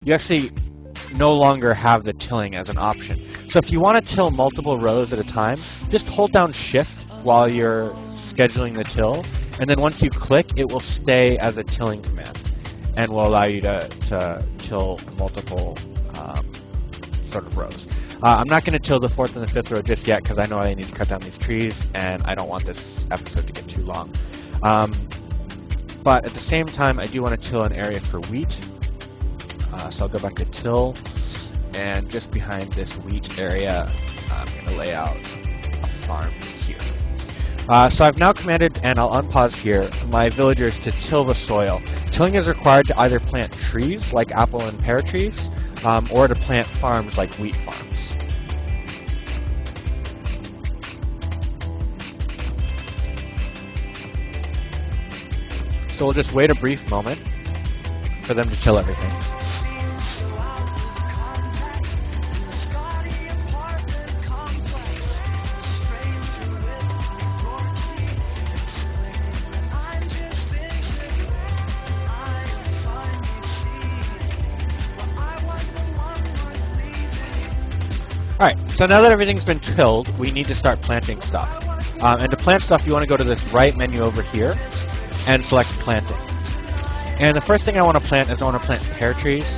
you actually no longer have the tilling as an option. So if you want to till multiple rows at a time, just hold down Shift while you're scheduling the till, and then once you click, it will stay as a tilling command and will allow you to till multiple sort of rows. I'm not going to till the 4th and the 5th row just yet because I know I need to cut down these trees and I don't want this episode to get too long. But at the same time, I do want to till an area for wheat. So I'll go back to till, and just behind this wheat area, I'm going to lay out a farm here. So I've now commanded, and I'll unpause here, my villagers to till the soil. Tilling is required to either plant trees, like apple and pear trees, or to plant farms, like wheat farms. So we'll just wait a brief moment for them to till everything. Alright, so now that everything's been tilled, we need to start planting stuff. And to plant stuff, you want to go to this right menu over here and select planting. And the first thing I want to plant is I want to plant pear trees.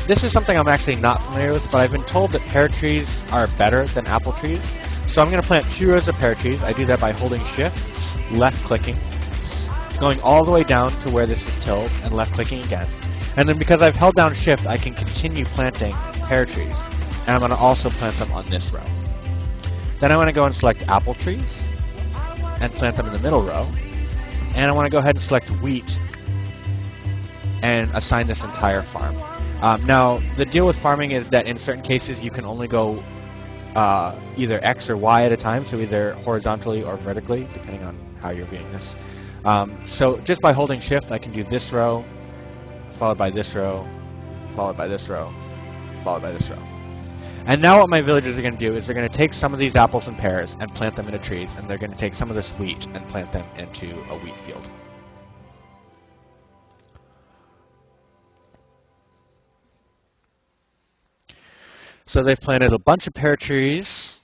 This is something I'm actually not familiar with, but I've been told that pear trees are better than apple trees. So I'm going to plant 2 rows of pear trees. I do that by holding Shift, left-clicking, going all the way down to where this is tilled, and left-clicking again. And then because I've held down Shift, I can continue planting pear trees. And I'm going to also plant them on this row. Then I want to go and select apple trees and plant them in the middle row. And I want to go ahead and select wheat and assign this entire farm. Now, the deal with farming is that in certain cases you can only go either X or Y at a time, so either horizontally or vertically, depending on how you're viewing this. So just by holding Shift, I can do this row, followed by this row, followed by this row, followed by this row. And now what my villagers are going to do is they're going to take some of these apples and pears and plant them into trees, and they're going to take some of this wheat and plant them into a wheat field. So they've planted a bunch of pear trees,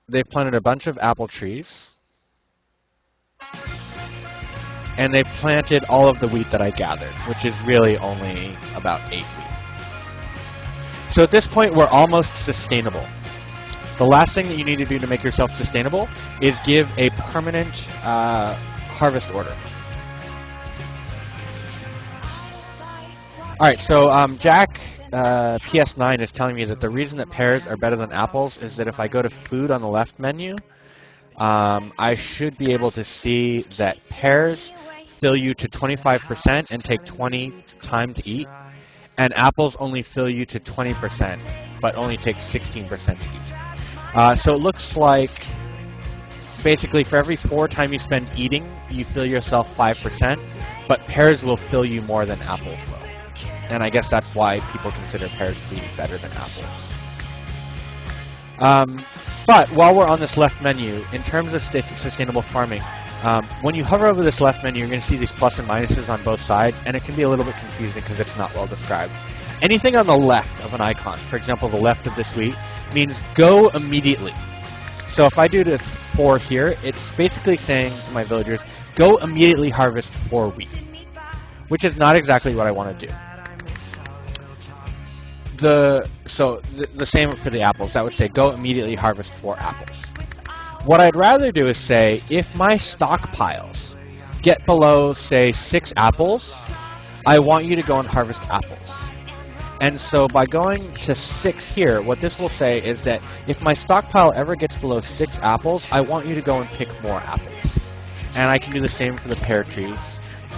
they've planted a bunch of apple trees, and they've planted all of the wheat that I gathered, which is really only about 8 wheat. So at this point, we're almost sustainable. The last thing that you need to do to make yourself sustainable is give a permanent harvest order. All right, so Jack PS9 is telling me that the reason that pears are better than apples is that if I go to food on the left menu, I should be able to see that pears fill you to 25% and take 20 time to eat, and apples only fill you to 20%, but only take 16% to eat. So it looks like basically for every 4 time you spend eating, you fill yourself 5%, but pears will fill you more than apples will. And I guess that's why people consider pears to be better than apples. But while we're on this left menu, in terms of sustainable farming, when you hover over this left menu, you're going to see these plus and minuses on both sides, and it can be a little bit confusing because it's not well described. Anything on the left of an icon, for example, the left of this wheat, means go immediately. So if I do this 4 here, it's basically saying to my villagers, go immediately harvest 4 wheat, which is not exactly what I want to do. The same for the apples. That would say go immediately harvest 4 apples. What I'd rather do is say if my stockpiles get below, say, 6 apples, I want you to go and harvest apples. And so by going to 6 here, what this will say is that if my stockpile ever gets below 6 apples, I want you to go and pick more apples. And I can do the same for the pear trees,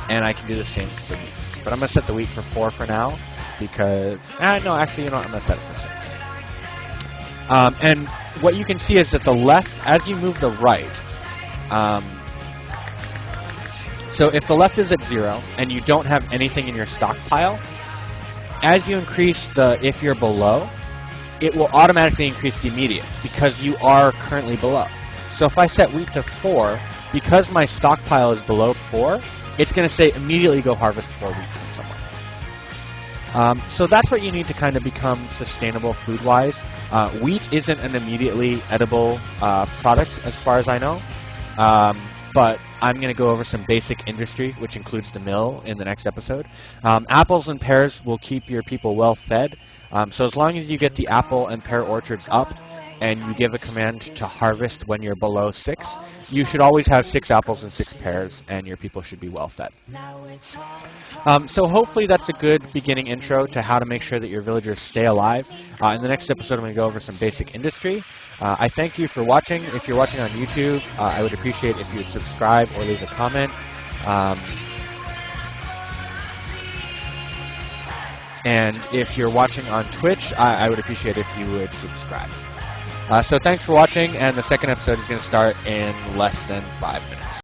and I can do the same for the wheat. But I'm going to set the wheat for 4 for now, because, no, actually, you know what, I'm going to set it for 6. And what you can see is that the left, as you move the right, so if the left is at 0 and you don't have anything in your stockpile, as you increase the if you're below, it will automatically increase the immediate because you are currently below. So if I set wheat to 4, because my stockpile is below 4, it's going to say immediately go harvest 4 wheat from somewhere. So that's what you need to kind of become sustainable food-wise. Wheat isn't an immediately edible product, as far as I know, but I'm going to go over some basic industry, which includes the mill, in the next episode. Apples and pears will keep your people well fed. So as long as you get the apple and pear orchards up, and you give a command to harvest when you're below 6, you should always have 6 apples and 6 pears, and your people should be well fed. So hopefully that's a good beginning intro to how to make sure that your villagers stay alive. In the next episode, I'm going to go over some basic industry. I thank you for watching. If you're watching on YouTube, I would appreciate if you would subscribe or leave a comment. And if you're watching on Twitch, I would appreciate if you would subscribe. So thanks for watching, and the second episode is going to start in less than 5 minutes.